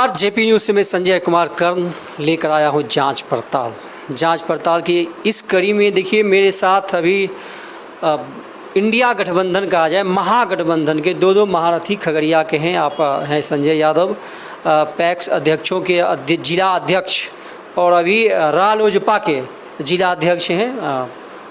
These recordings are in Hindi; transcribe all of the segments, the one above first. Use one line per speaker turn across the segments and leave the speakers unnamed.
नमस्कार, जेपी न्यूज़ से मैं संजय कुमार कर्ण लेकर आया हूँ जांच पड़ताल की इस कड़ी में। देखिए मेरे साथ अभी इंडिया गठबंधन कहा जाए, महागठबंधन के दो महारथी खगड़िया के हैं। आप हैं संजय यादव, पैक्स अध्यक्षों के जिला अध्यक्ष, और अभी रालोजपा के जिला अध्यक्ष हैं,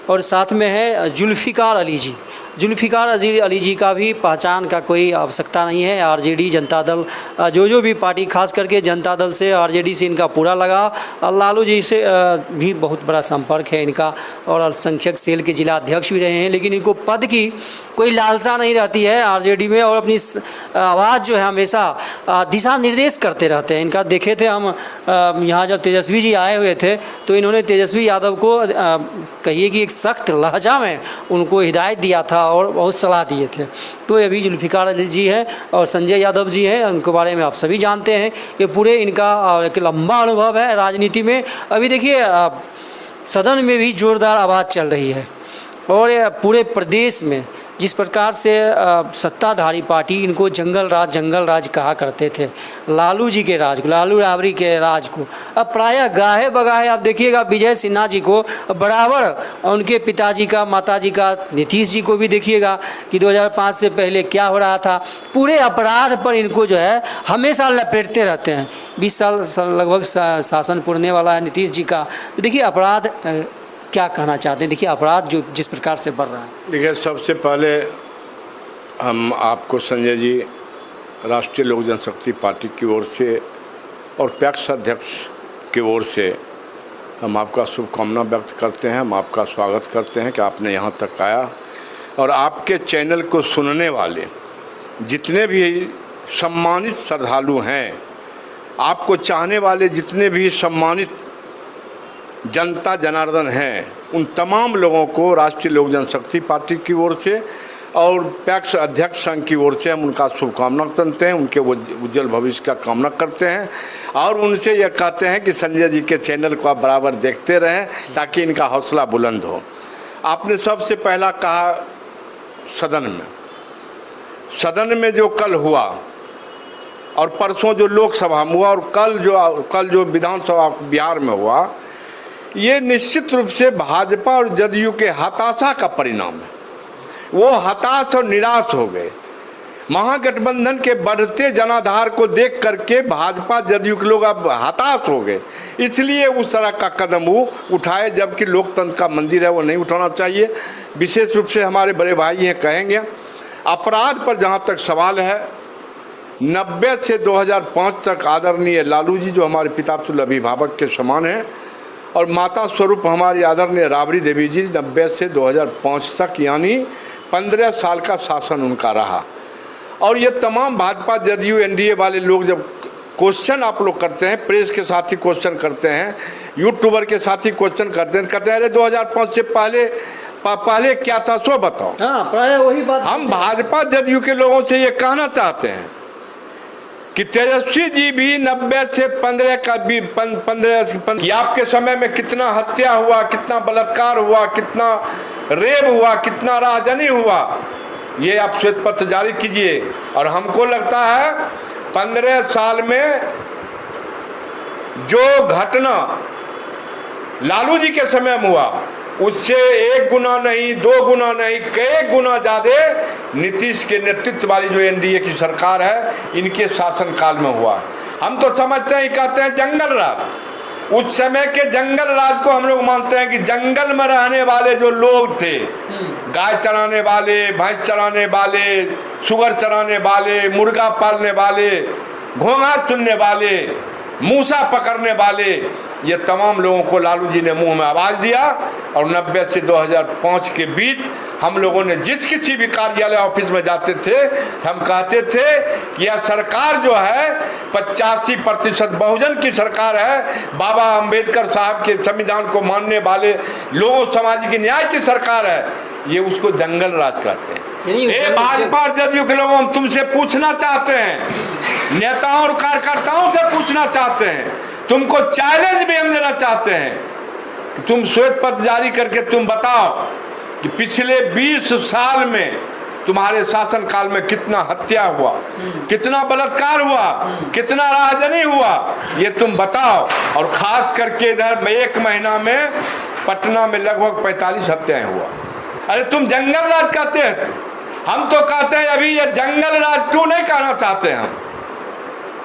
और साथ में है जुल्फ़िकार अली जी। जुल्फ़िकार अली जी का भी पहचान का कोई आवश्यकता नहीं है। आरजेडी, जनता दल, जो भी पार्टी, खास करके जनता दल से, आरजेडी से इनका पूरा लगा। लालू जी से भी बहुत बड़ा संपर्क है इनका, और अल्पसंख्यक सेल के जिला अध्यक्ष भी रहे हैं। लेकिन इनको पद की कोई लालसा नहीं रहती है आरजेडी में, और अपनी आवाज़ जो है हमेशा दिशा निर्देश करते रहते हैं। इनका देखे थे हम यहाँ जब तेजस्वी जी आए हुए थे तो इन्होंने तेजस्वी यादव को कहिए कि एक सख्त लहजा में उनको हिदायत दिया था और बहुत सलाह दिए थे। तो अभी जुल्फ़िकार अली जी हैं और संजय यादव जी हैं, उनके बारे में आप सभी जानते हैं। ये पूरे इनका एक लंबा अनुभव है राजनीति में। अभी देखिए सदन में भी ज़ोरदार आवाज़ चल रही है, और पूरे प्रदेश में जिस प्रकार से सत्ताधारी पार्टी इनको जंगल राज कहा करते थे, लालू जी के राज को, लालू राबड़ी के राज को, अब प्रायः गाहे बगाहे आप देखिएगा विजय सिन्हा जी को बराबर, उनके पिताजी का, माताजी का, नीतीश जी को भी देखिएगा कि 2005 से पहले क्या हो रहा था। पूरे अपराध पर इनको जो है हमेशा लपेटते रहते हैं। 20 साल लगभग शासन पुरने वाला है नीतीश जी का। तो देखिए अपराध क्या कहना चाहते हैं, देखिए अपराध जो जिस प्रकार से बढ़ रहा है।
देखिए सबसे पहले हम आपको संजय जी, राष्ट्रीय लोक जनशक्ति पार्टी की ओर से और पैक्स अध्यक्ष की ओर से हम आपका शुभकामना व्यक्त करते हैं। हम आपका स्वागत करते हैं कि आपने यहाँ तक आया, और आपके चैनल को सुनने वाले जितने भी सम्मानित श्रद्धालु हैं, आपको चाहने वाले जितने भी सम्मानित जनता जनार्दन हैं, उन तमाम लोगों को राष्ट्रीय लोक जनशक्ति पार्टी की ओर से और पैक्स अध्यक्ष संघ की ओर से हम उनका शुभकामना करते हैं, उनके उज्जवल भविष्य का कामना करते हैं, और उनसे यह कहते हैं कि संजय जी के चैनल को आप बराबर देखते रहें ताकि इनका हौसला बुलंद हो। आपने सबसे पहला कहा सदन में जो कल हुआ, और परसों जो लोकसभा में हुआ, और कल जो विधानसभा बिहार में हुआ, ये निश्चित रूप से भाजपा और जदयू के हताशा का परिणाम है। वो हताश और निराश हो गए। महागठबंधन के बढ़ते जनाधार को देख करके भाजपा जदयू के लोग अब हताश हो गए, इसलिए उस तरह का कदम वो उठाए, जबकि लोकतंत्र का मंदिर है, वो नहीं उठाना चाहिए। विशेष रूप से हमारे बड़े भाई हैं कहेंगे। अपराध पर जहाँ तक सवाल है, 90 से 2005 तक आदरणीय लालू जी, जो हमारे पितातुल्य अभिभावक के समान हैं, और माता स्वरूप हमारी आदरणीय राबड़ी देवी जी, 90 से 2005 तक यानी 15 साल का शासन उनका रहा। और ये तमाम भाजपा जदयू एनडीए वाले लोग जब क्वेश्चन आप लोग करते हैं, प्रेस के साथ ही क्वेश्चन करते हैं, यूट्यूबर के साथ ही क्वेश्चन करते हैं, कहते हैं अरे 2005 से पहले क्या था सो बताओ।
हाँ, प्राय वही बात।
हम भाजपा जदयू के लोगों से ये कहना चाहते हैं कि तेजस्वी जी भी 90 से 15 का भी 15 आपके समय में कितना हत्या हुआ, कितना बलात्कार हुआ, कितना रेप हुआ, कितना राजनी हुआ, ये आप श्वेत पत्र जारी कीजिए। और हमको लगता है 15 साल में जो घटना लालू जी के समय में हुआ, उससे 1 गुना नहीं, 2 गुना नहीं, कई गुना ज़्यादा नीतीश के नेतृत्व वाली जो एनडीए की सरकार है, इनके शासनकाल में हुआ। हम तो समझते हैं, कहते हैं जंगल राज। उस समय के जंगल राज को हम लोग मानते हैं कि जंगल में रहने वाले जो लोग थे, गाय चराने वाले, भैंस चराने वाले, सुगर चराने वाले, मुर्गा पालने वाले, घोंघा चुनने वाले, मूसा पकड़ने वाले, ये तमाम लोगों को लालू जी ने मुंह में आवाज़ दिया। और 90 से 2005 के बीच हम लोगों ने जिस किसी भी कार्यालय ऑफिस में जाते थे, हम कहते थे कि यह सरकार जो है 85% बहुजन की सरकार है, बाबा अंबेडकर साहब के संविधान को मानने वाले लोगों, सामाजिक न्याय की सरकार है। ये उसको जंगल राज कहते हैं। भाजपा और जदयू के लोगों हम तुमसे पूछना चाहते हैं, नेताओं और कार्यकर्ताओं से पूछना चाहते हैं, तुमको चैलेंज भी हम देना चाहते हैं कि तुम श्वेत पत्र जारी करके तुम बताओ कि पिछले 20 साल में तुम्हारे शासन काल में कितना हत्या हुआ, कितना बलात्कार हुआ, कितना राहजनी हुआ, ये तुम बताओ। और खास करके इधर में 1 महीना में पटना में लगभग 45 हत्याएं हुआ। अरे तुम जंगल राज कहते हैं, हम तो कहते हैं अभी ये जंगल राज 2 नहीं कहना चाहते हम,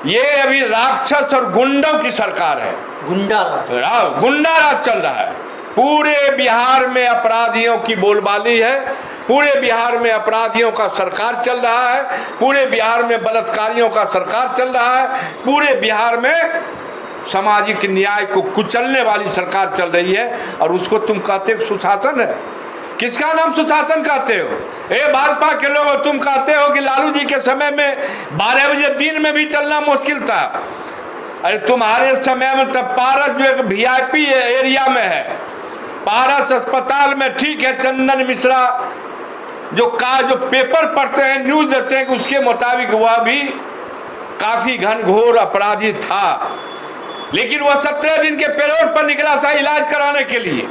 ये अभी राक्षस और गुंडों की सरकार है। गुंडा राज चल रहा है। पूरे बिहार में अपराधियों की बोलबाली है, पूरे बिहार में अपराधियों का सरकार चल रहा है, पूरे बिहार में बलात्कारियों का सरकार चल रहा है, पूरे बिहार में सामाजिक न्याय को कुचलने वाली सरकार चल रही है। और उसको तुम कहते हो सुशासन है। किसका नाम सुशासन कहते हो? भाजपा के लोग तुम कहते हो कि लालू जी के समय में 12 बजे दिन में भी चलना मुश्किल था। अरे तुम्हारे समय में तब पारस जो एक VIP एरिया में है, पारस अस्पताल में ठीक है, चंदन मिश्रा जो पेपर पढ़ते हैं, न्यूज देते हैं कि उसके मुताबिक वह भी काफी घनघोर अपराधी था, लेकिन वह 17 दिन के पैरोल पर निकला था इलाज कराने के लिए।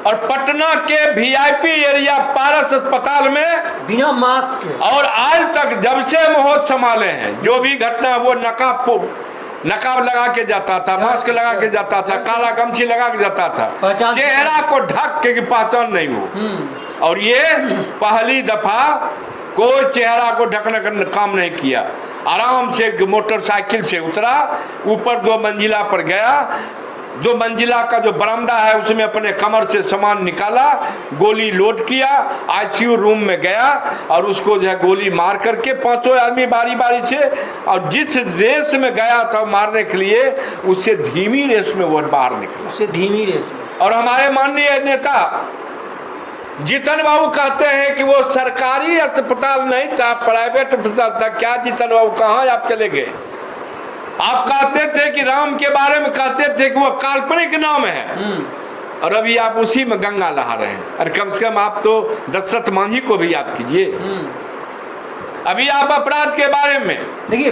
और पटना के VIP एरिया पारस अस्पताल में
बिना मास्क, और
आज तक जब से होश संभाले हैं, जो भी घटना वो नकाब लगा के जाता था, मास्क लगा के जाता था, काला गमछी लगा के जाता था, चेहरा को ढक के पहचान नहीं हो। और ये पहली दफा कोई चेहरा को ढकने का काम नहीं किया। आराम से मोटरसाइकिल से उतरा, ऊपर 2 मंजिला पर गया, 2 मंजिला का जो बरामदा है उसमें अपने कमर से सामान निकाला, गोली लोड किया, ICU रूम में गया और उसको जो है गोली मार करके 5 आदमी बारी बारी से, और जिस रेस में गया था मारने के लिए उससे धीमी रेस में वो बाहर निकला,
उससे धीमी रेस में।
और हमारे माननीय नेता जीतन बाबू कहते हैं कि वो सरकारी अस्पताल नहीं था, प्राइवेट अस्पताल था। क्या जीतन बाबू, कहाँ आप चले गए? आप कहते थे कि राम के बारे में कहते थे कि वो काल्पनिक नाम है, और अभी आप उसी में गंगा नहा रहे हैं। अरे कम से कम आप तो दशरथ मांझी को भी याद कीजिए। अभी आप अपराध के बारे में
देखिए,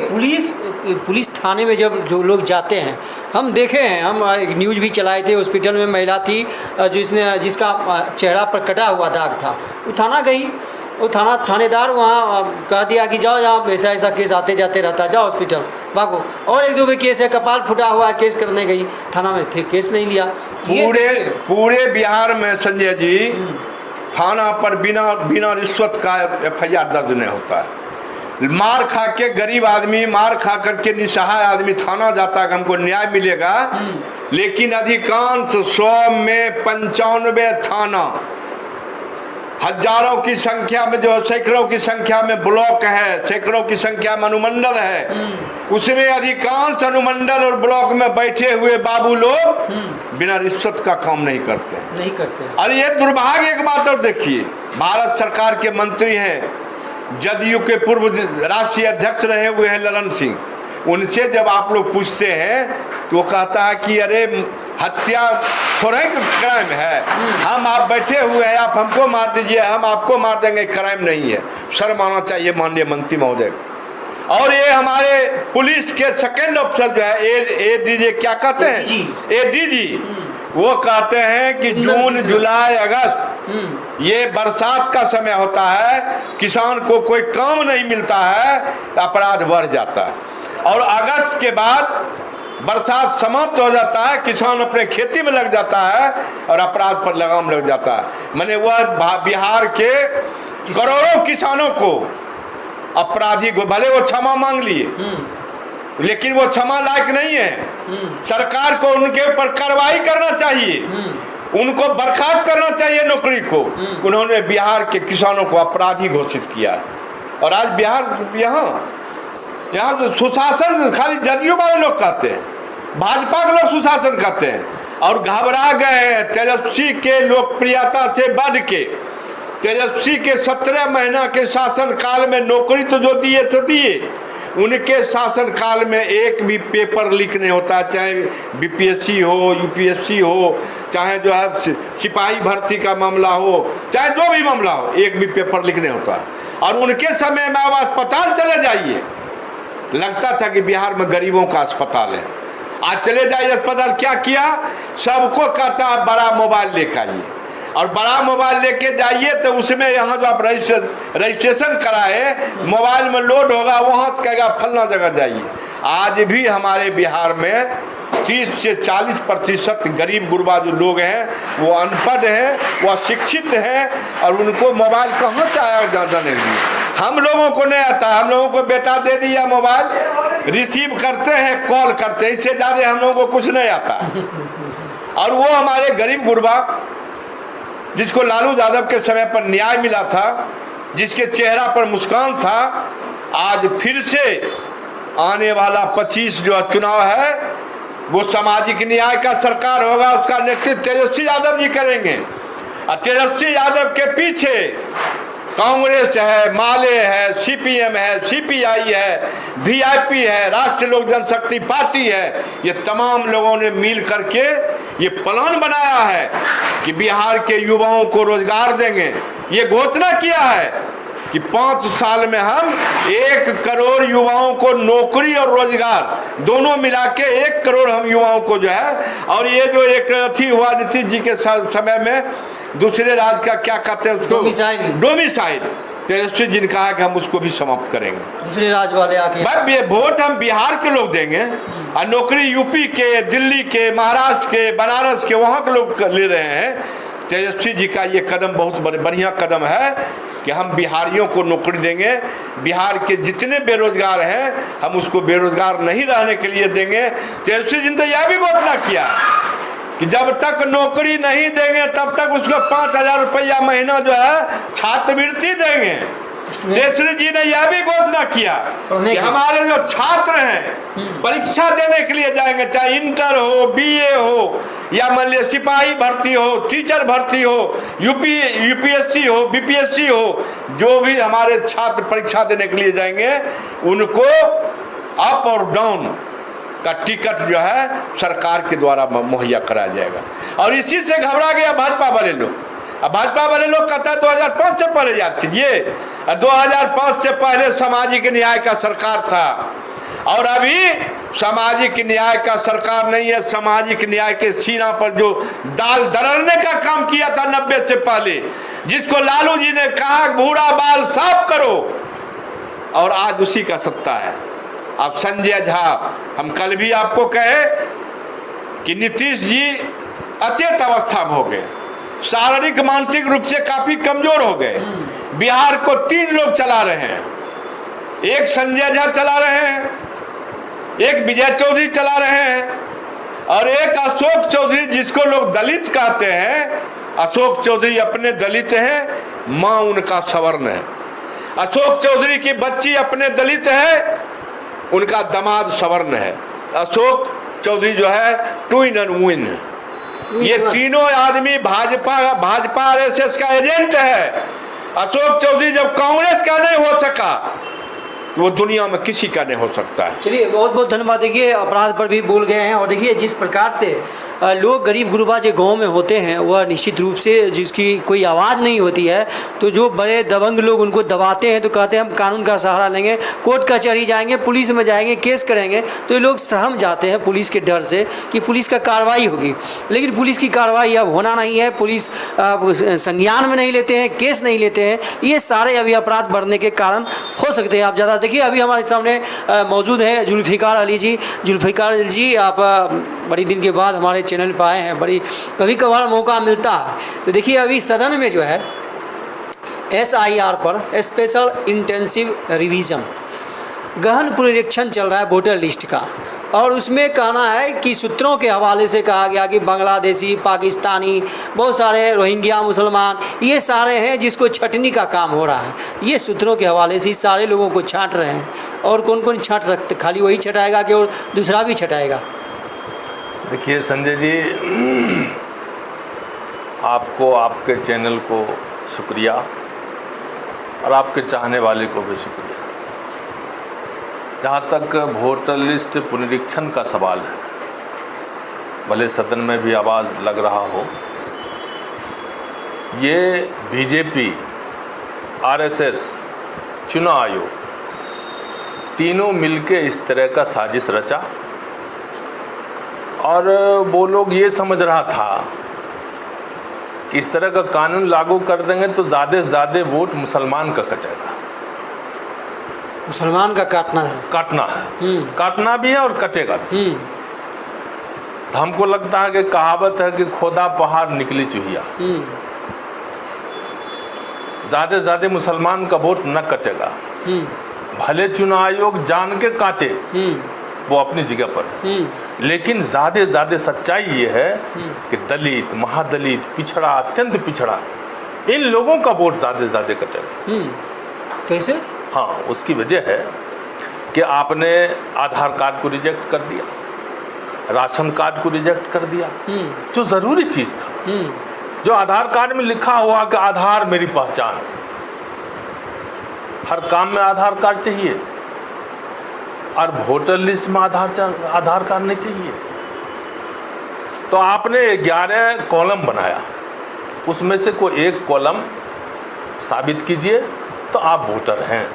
पुलिस थाने में जब जो लोग जाते हैं, हम देखे हैं, हम एक न्यूज़ भी चलाए थे, हॉस्पिटल में महिला थी जिसका चेहरा पर कटा हुआ दाग था, वो थाना गई, वो थानेदार वहाँ कह दिया कि जाओ, यहाँ ऐसा ऐसा केस आते जाते रहता, जाओ हॉस्पिटल भागो। और 1-2 भी केस है, कपाल फुटा हुआ है, केस करने गई, थाना में थे, केस नहीं लिया।
पूरे बिहार में संजय जी थाना पर बिना रिश्वत का FIR दर्ज नहीं होता है। मार खा के गरीब आदमी, मार खा करके निसहाय आदमी थाना जाता है, हमको न्याय मिलेगा, लेकिन अधिकांश 100 में 95 थाना, हजारों की संख्या में, जो सैकड़ों की संख्या में ब्लॉक है, सैकड़ों की संख्या में अनुमंडल है, उसमें अधिकांश अनुमंडल और ब्लॉक में बैठे हुए बाबू लोग बिना रिश्वत का काम नहीं करते। अरे ये दुर्भाग्य एक बात और देखिए, भारत सरकार के मंत्री हैं, जदयू के पूर्व राष्ट्रीय अध्यक्ष रहे हुए हैं ललन सिंह, उनसे जब आप लोग पूछते हैं तो वो कहता है कि अरे हत्या थोड़ा क्राइम है, हम आप बैठे हुए हैं, आप हमको मार दीजिए, हम आपको मार देंगे, क्राइम नहीं है। शर्म आना चाहिए माननीय मंत्री महोदय। और ये हमारे पुलिस के सेकेंड ऑफिसर जो है ADG, क्या कहते हैं, ADG, वो कहते हैं कि जून, जुलाई, अगस्त ये बरसात का समय होता है, किसान को कोई काम नहीं मिलता है, अपराध बढ़ जाता है, और अगस्त के बाद बरसात समाप्त हो जाता है, किसान अपने खेती में लग जाता है और अपराध पर लगाम लग जाता है। मैंने वह बिहार के करोड़ों किसानों को, अपराधी को, भले वो क्षमा मांग लिए, लेकिन वो क्षमा लायक नहीं है। सरकार को उनके ऊपर कार्रवाई करना चाहिए, उनको बर्खास्त करना चाहिए नौकरी को। उन्होंने बिहार के किसानों को अपराधी घोषित किया, और आज बिहार यहाँ तो सुशासन खाली जदयू वाले लोग कहते हैं, भाजपा के लोग सुशासन कहते हैं, और घबरा गए हैं। तेजस्वी के लोकप्रियता से बढ़ के तेजस्वी के 17 महीना के शासन काल में नौकरी तो जो दिए तो दिए, उनके शासन काल में एक भी पेपर लीक नहीं होता, चाहे BPSC हो, UPSC हो, चाहे जो है सिपाही भर्ती का मामला हो, चाहे जो भी मामला हो, एक भी पेपर लीक नहीं होता। और उनके समय में आप अस्पताल चले जाइए, लगता था कि बिहार में गरीबों का अस्पताल है। आज चले जाइए अस्पताल, क्या किया, सबको कहता है बड़ा मोबाइल लेकर आइए। और बड़ा मोबाइल लेके जाइए तो उसमें यहाँ जो आप रजिस्ट्रेशन कराए मोबाइल में लोड होगा, वहाँ से कहेगा फलना जगह जाइए। आज भी हमारे बिहार में 30 से 40% गरीब गुरबा जो लोग हैं वो अनपढ़ हैं, वो अशिक्षित हैं, और उनको मोबाइल कहाँ से आया जाने लगी। हम लोगों को नहीं आता, हम लोगों को बेटा दे दिया मोबाइल, रिसीव करते हैं, कॉल करते हैं, इससे ज़्यादा हम लोगों को कुछ नहीं आता। और वो हमारे गरीब गुरबा जिसको लालू यादव के समय पर न्याय मिला था, जिसके चेहरा पर मुस्कान था, आज फिर से आने वाला 25 जो चुनाव है वो सामाजिक न्याय का सरकार होगा, उसका नेतृत्व तेजस्वी यादव जी करेंगे। और तेजस्वी यादव के पीछे कांग्रेस है, माले है, सीपीएम है, सीपीआई है, वीआईपी है, राष्ट्रीय लोक जनशक्ति पार्टी है, ये तमाम लोगों ने मिल करके ये प्लान बनाया है कि बिहार के युवाओं को रोजगार देंगे। ये घोषणा किया है कि 5 साल में हम 1 करोड़ युवाओं को नौकरी और रोजगार दोनों मिला के 1 करोड़ हम युवाओं को जो है, और ये जो एक अथी हुआ नीतीश जी के समय में दूसरे राज्य का क्या कहते हैं उसको, डोमिसाइल, तेजस्वी जी ने कहा कि हम उसको भी समाप्त करेंगे।
दूसरे राज्य वाले आके
भाई ये वोट हम बिहार के लोग देंगे और नौकरी यूपी के, दिल्ली के, महाराष्ट्र के, बनारस के, वहाँ के लोग ले रहे हैं। तेजस्वी जी का ये कदम बहुत बढ़िया कदम है कि हम बिहारियों को नौकरी देंगे। बिहार के जितने बेरोजगार हैं हम उसको बेरोजगार नहीं रहने के लिए देंगे। तेजस्वी जी ने तो यह भी घोषणा किया कि जब तक नौकरी नहीं देंगे तब तक उसको 5,000 रुपया महीना जो है छात्रवृत्ति देंगे। तेजस्वी जी ने यह भी घोषणा किया कि हमारे जो छात्र हैं परीक्षा देने के लिए जाएंगे, चाहे इंटर हो, बीए हो, या मान लीजिए सिपाही भर्ती हो, टीचर भर्ती हो, यूपीएससी हो, बीपीएससी हो, जो भी हमारे छात्र परीक्षा देने के लिए जाएंगे उनको अप और डाउन का टिकट जो है सरकार के द्वारा मुहैया कराया जाएगा। और इसी से घबरा गया भाजपा वाले लोग। अब भाजपा वाले लोग कहता है 2005 से पहले याद कीजिए, 2005 से पहले सामाजिक न्याय का सरकार था, और अभी सामाजिक न्याय का सरकार नहीं है। सामाजिक न्याय के सीना पर जो दाल दरड़ने का काम किया था 90 से पहले, जिसको लालू जी ने कहा भूरा बाल साफ करो, और आज उसी का सत्ता है। अब संजय झा, हम कल भी आपको कहे कि नीतीश जी अचेत अवस्था में हो गए, शारीरिक मानसिक रूप से काफी कमजोर हो गए। बिहार को 3 लोग चला रहे हैं, एक संजय झा चला रहे हैं, एक विजय चौधरी चला रहे हैं, और एक अशोक चौधरी जिसको लोग दलित कहते हैं। अशोक चौधरी अपने दलित हैं, माँ उनका सवर्ण है। अशोक चौधरी की बच्ची अपने दलित है, उनका दामाद सवर्ण है। अशोक चौधरी जो है ट्विन एंड विन, ये तीनों आदमी भाजपा आरएसएस का एजेंट है। अशोक चौधरी जब कांग्रेस का नहीं हो सका तो वो दुनिया में किसी का नहीं हो सकता है।
चलिए बहुत बहुत धन्यवाद। देखिए अपराध पर भी बोल गए हैं, और देखिए जिस प्रकार से लोग गरीब गुरबा जो गाँव में होते हैं वह निश्चित रूप से जिसकी कोई आवाज़ नहीं होती है, तो जो बड़े दबंग लोग उनको दबाते हैं, तो कहते हैं हम कानून का सहारा लेंगे, कोर्ट कचहरी जाएंगे, पुलिस में जाएंगे, केस करेंगे, तो ये लोग सहम जाते हैं पुलिस के डर से कि पुलिस का कार्रवाई होगी। लेकिन पुलिस की कार्रवाई अब होना नहीं है, पुलिस संज्ञान में नहीं लेते हैं, केस नहीं लेते हैं। ये सारे अभी अपराध बढ़ने के कारण हो सकते हैं। आप ज़्यादा देखिए अभी हमारे सामने मौजूद हैं जुल्फ़िकार अली जी। जुल्फ़िकार जी, आप बड़ी दिन के बाद हमारे चैनल पर आए हैं, बड़ी कभी कभार मौका मिलता है। तो देखिए अभी सदन में जो है SIR पर स्पेशल इंटेंसिव रिवीजन गहन पुनरीक्षण चल रहा है वोटर लिस्ट का, और उसमें कहना है कि सूत्रों के हवाले से कहा गया कि बांग्लादेशी, पाकिस्तानी, बहुत सारे रोहिंग्या मुसलमान, ये सारे हैं जिसको छटनी का काम हो रहा है। ये सूत्रों के हवाले से सारे लोगों को छांट रहे हैं। और कौन कौन छांट सकते, खाली वही छटाएगा कि और दूसरा भी छटाएगा?
देखिए संजय जी, आपको, आपके चैनल को शुक्रिया, और आपके चाहने वाले को भी शुक्रिया। जहाँ तक वोटर लिस्ट पुनरीक्षण का सवाल है, भले सदन में भी आवाज़ लग रहा हो, ये बीजेपी, आरएसएस, चुनाव आयोग तीनों मिलके इस तरह का साजिश रचा, और वो लोग ये समझ रहा था कि इस तरह का कानून लागू कर देंगे तो ज़्यादा से ज़्यादा वोट मुसलमान का कटेगा।
मुसलमान का काटना है।
काटना है, काटना भी है और कटेगा भी। हमको लगता है कि कहावत है कि खोदा पहाड़ निकली चूहिया। ज़्यादा से ज़्यादा मुसलमान का वोट न कटेगा। भले चुनाव आयोग जान के काटे, वो अपनी जगह पर है, लेकिन ज़्यादा से ज़्यादा सच्चाई ये है कि दलित, महादलित, पिछड़ा, अत्यंत पिछड़ा, इन लोगों का वोट ज़्यादा से ज़्यादा कटेगा।
कैसे?
हाँ, उसकी वजह है कि आपने आधार कार्ड को रिजेक्ट कर दिया, राशन कार्ड को रिजेक्ट कर दिया, जो ज़रूरी चीज़ था। जो आधार कार्ड में लिखा हुआ कि आधार मेरी पहचान, हर काम में आधार कार्ड चाहिए और वोटर लिस्ट में आधार कार्ड नहीं चाहिए। तो आपने 11 कॉलम बनाया, उसमें से कोई एक कॉलम साबित कीजिए तो आप वोटर हैं।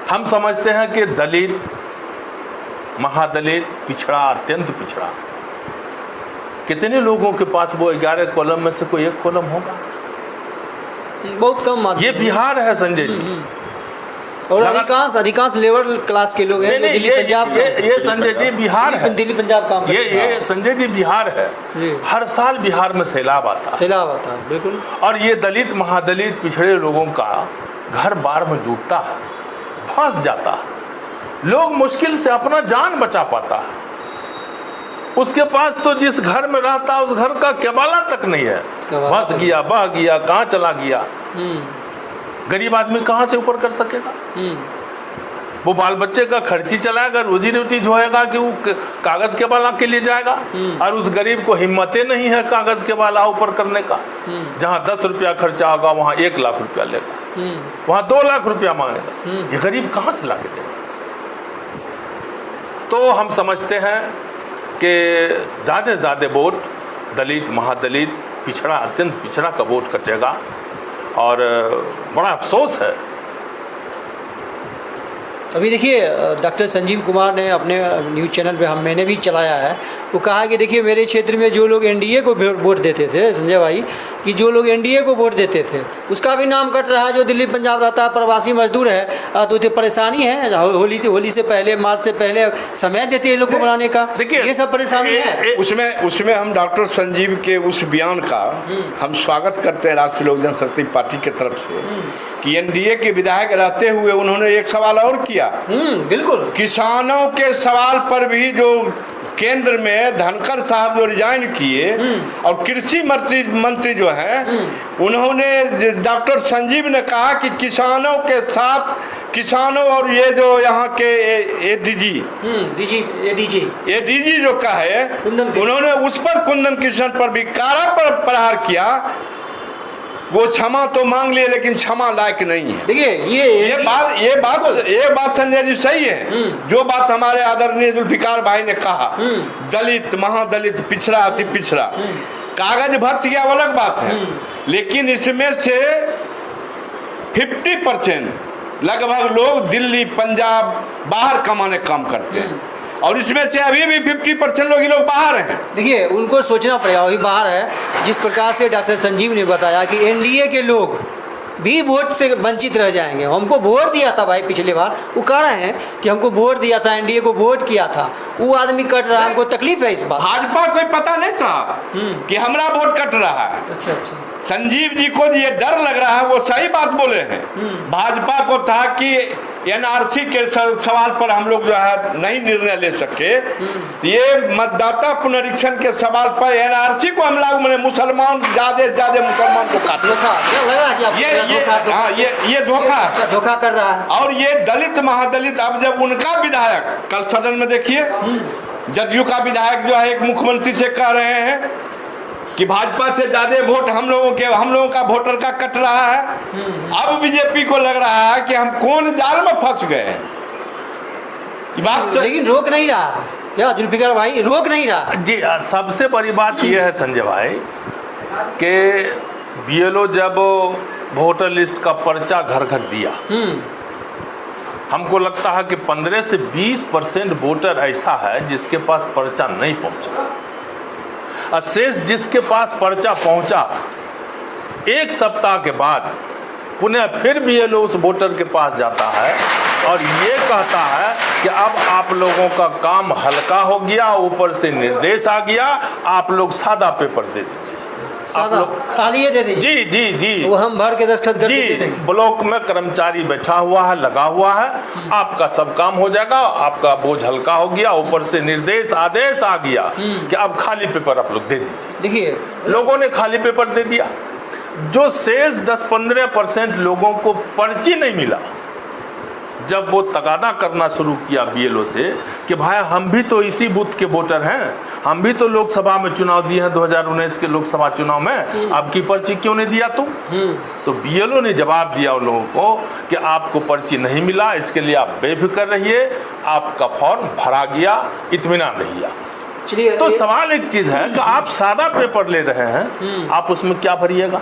हम समझते हैं कि दलित, महादलित, पिछड़ा, अत्यंत पिछड़ा, कितने लोगों के पास वो 11 कॉलम में से कोई एक कॉलम होगा?
बहुत कम।
ये बिहार है संजय जी,
और अधिकांश लेबर क्लास के लोग हैं। दिल्ली पंजाब
ये संजय जी बिहार है,
दिल्ली पंजाब काम करते हैं।
ये संजय जी बिहार है। हर साल बिहार में सैलाब आता
है, बिल्कुल।
और ये दलित, महादलित, पिछड़े लोगों का घर बार में डूबता है, फंस जाता है। लोग मुश्किल से अपना जान बचा पाता है। उसके पास तो जिस घर में रहता है उस घर का केबाला तक नहीं है, फंस गया, बह गया, कहाँ चला गया। गरीब आदमी कहाँ से ऊपर कर सकेगा? वो बाल बच्चे का खर्ची चलाएगा, रोजी रोटी जोएगा कि वो कागज के बाला के लिए जाएगा। और उस गरीब को हिम्मतें नहीं है कागज के बाला ऊपर करने का। जहाँ 10 रुपया खर्चा होगा वहाँ 1 लाख रुपया लेगा, वहाँ 2 लाख रुपया मांगेगा। ये गरीब कहाँ से ला के देगा? तो हम समझते हैं कि ज़्यादा से ज़्यादा वोट दलित, महादलित, पिछड़ा, अत्यंत पिछड़ा का वोट कटेगा। और बड़ा अफसोस है।
अभी देखिए डॉक्टर संजीव कुमार ने अपने न्यूज़ चैनल पे मैंने भी चलाया है, वो कहा कि देखिए मेरे क्षेत्र में जो लोग एनडीए को वोट देते थे, संजय भाई, कि जो लोग एनडीए को वोट देते थे उसका भी नाम कट रहा है। जो दिल्ली पंजाब रहता है, प्रवासी मजदूर है, तो ये परेशानी है। होली से पहले, मार्च से पहले समय देते हैं लोग को बनाने का। ये सब परेशानी है।
उसमें हम डॉक्टर संजीव के उस बयान का हम स्वागत करते हैं राष्ट्रीय लोक जनशक्ति पार्टी की तरफ से, कि एनडीए के विधायक रहते हुए उन्होंने एक सवाल और किया।
बिल्कुल।
किसानों के सवाल पर भी जो केंद्र में धनखड़ साहब जो रिजाइन किए और कृषि मंत्री जो है, उन्होंने, डॉक्टर संजीव ने कहा कि किसानों के साथ, किसानों और ये जो यहाँ के एडीजी जो का है, उन्होंने उस पर कुंदन कृष्ण पर भी कारा पर प्रहार किया। वो क्षमा तो मांग लिए लेकिन क्षमा लायक नहीं है।
देखिए
ये बात संजय जी सही है। जो बात हमारे आदरणीय जुल्फिकार भाई ने कहा, दलित, महादलित, पिछड़ा, अति पिछड़ा, कागज भक्त की अलग बात है, लेकिन इसमें से 50% लगभग लोग दिल्ली, पंजाब, बाहर कमाने काम करते हैं, और इसमें से अभी भी 50% लोग बाहर हैं।
देखिए उनको सोचना पड़ेगा, अभी बाहर है। जिस प्रकार से डॉक्टर संजीव ने बताया कि एनडीए के लोग भी वोट से वंचित रह जाएंगे। हमको वोट दिया था भाई पिछले बार, वो कह रहे हैं कि हमको वोट दिया था, एनडीए को वोट किया था, वो आदमी कट रहा है, हमको तकलीफ है इस बात।
भाजपा को पता नहीं था कि हमारा वोट कट रहा है।
अच्छा।
संजीव जी को ये डर लग रहा है, वो सही बात बोले हैं। भाजपा को था कि एनआरसी के सवाल पर हम लोग जो है नहीं निर्णय ले सके, ये मतदाता पुनरीक्षण के सवाल पर एनआरसी को हम लागू, मैंने मुसलमान ज्यादा मुसलमान को काट ये धोखा
कर रहा है।
और ये दलित, महादलित, अब जब उनका विधायक, कल सदन में देखिए जदयू का विधायक जो है एक मुख्यमंत्री से कह रहे हैं कि भाजपा से ज्यादा वोट हम लोगों का वोटर का कट रहा है। अब बीजेपी को लग रहा है कि हम कौन जाल में फंस गए हैं।
लेकिन रोक नहीं रहा क्या जुल्फिकार भाई? रोक नहीं रहा
जी। सबसे बड़ी बात यह है संजय भाई कि बीएलओ जब वोटर लिस्ट का पर्चा घर घर दिया, हमको लगता है कि 15 से 20% वोटर ऐसा है जिसके पास पर्चा नहीं पहुंचा। और शेष जिसके पास पर्चा पहुंचा, एक सप्ताह के बाद पुनः फिर BLO उस वोटर के पास जाता है और ये कहता है कि अब आप लोगों का काम हल्का हो गया, ऊपर से निर्देश आ गया, आप लोग सादा पेपर दे दीजिए,
सादा खाली ये दे दीजिए।
जी जी जी,
वो हम भर के दस्तखत करके दे
जी,
देंगे।
ब्लॉक में कर्मचारी बैठा हुआ है, लगा हुआ है, आपका सब काम हो जाएगा, आपका बोझ हल्का हो गया, ऊपर से निर्देश आदेश आ गया कि अब खाली पेपर आप लोग दे दीजिए।
देखिए
लोगों ने खाली पेपर दे दिया। जो शेष 10-15% लोगों को पर्ची नहीं मिला, जब वो तगादा करना शुरू किया BLO से कि भाई हम भी तो इसी बूथ के वोटर हैं, हम भी तो लोकसभा में चुनाव दिए हैं 2019 के लोकसभा चुनाव में, आपकी पर्ची क्यों नहीं दिया तुम? तो BLO ने जवाब दिया उन लोगों को कि आपको पर्ची नहीं मिला, इसके लिए आप बेफिक्र रहिए, आपका फॉर्म भरा गया, इत्मीनान रहिए।
चलिए,
तो सवाल एक चीज है कि आप सादा पेपर ले रहे हैं, आप उसमें क्या भरिएगा?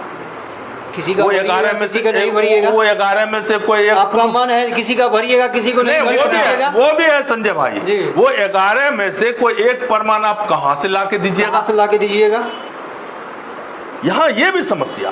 किसी का
वो
भरिएगा,
11 में
किसी
से
का नहीं भरिएगा।
वो 11 में से कोई एक,
आपका मन है किसी का भरिएगा, किसी को नहीं
वो भी है,
भरिएगा।
वो भी है संजय भाई।
जी।
वो 11 में से कोई एक प्रमाण आप कहां से ला के दीजिएगा?
कहाँ से ला के दीजिएगा?
यहाँ ये भी समस्या।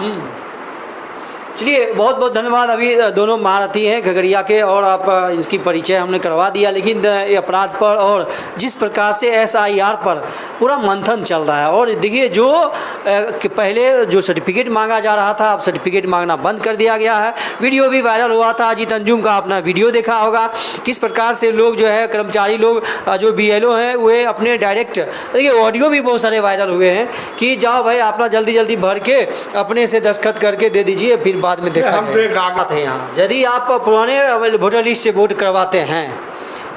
चलिए, बहुत बहुत धन्यवाद। अभी दोनों महारथी हैं खगड़िया के और आप इसकी परिचय हमने करवा दिया, लेकिन ये अपराध पर और जिस प्रकार से SIR पर पूरा मंथन चल रहा है, और देखिए जो कि पहले जो सर्टिफिकेट मांगा जा रहा था, अब सर्टिफिकेट मांगना बंद कर दिया गया है। वीडियो भी वायरल हुआ था, अजीत अंजुम का अपना वीडियो देखा होगा, किस प्रकार से लोग जो है कर्मचारी लोग जो BLO हैं वे अपने डायरेक्ट, देखिए ऑडियो भी बहुत सारे वायरल हुए हैं कि जाओ भाई अपना जल्दी जल्दी भर के अपने से दस्तखत करके दे दीजिए, फिर बाद में देखा
हम तो एक
बात है। यहाँ यदि आप पुराने वोटर लिस्ट से वोट करवाते हैं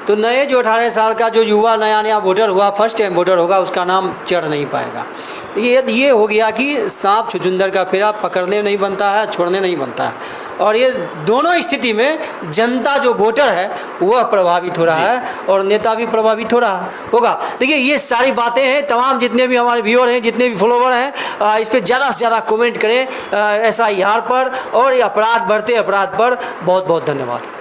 तो नए जो 18 साल का जो युवा नया वोटर हुआ, फर्स्ट टाइम वोटर होगा, उसका नाम चढ़ नहीं पाएगा। ये हो गया कि सांप छुछुंदर का फेरा पकड़ने नहीं बनता है, छोड़ने नहीं बनता है। और ये दोनों स्थिति में जनता जो वोटर है वह प्रभावित हो रहा है और नेता भी प्रभावित हो रहा होगा। देखिए, ये सारी बातें हैं। तमाम जितने भी हमारे व्यूअर हैं, जितने भी फॉलोवर हैं, इस पर ज़्यादा से ज़्यादा कमेंट करें SIR पर और अपराध बढ़ते अपराध पर। बहुत बहुत धन्यवाद।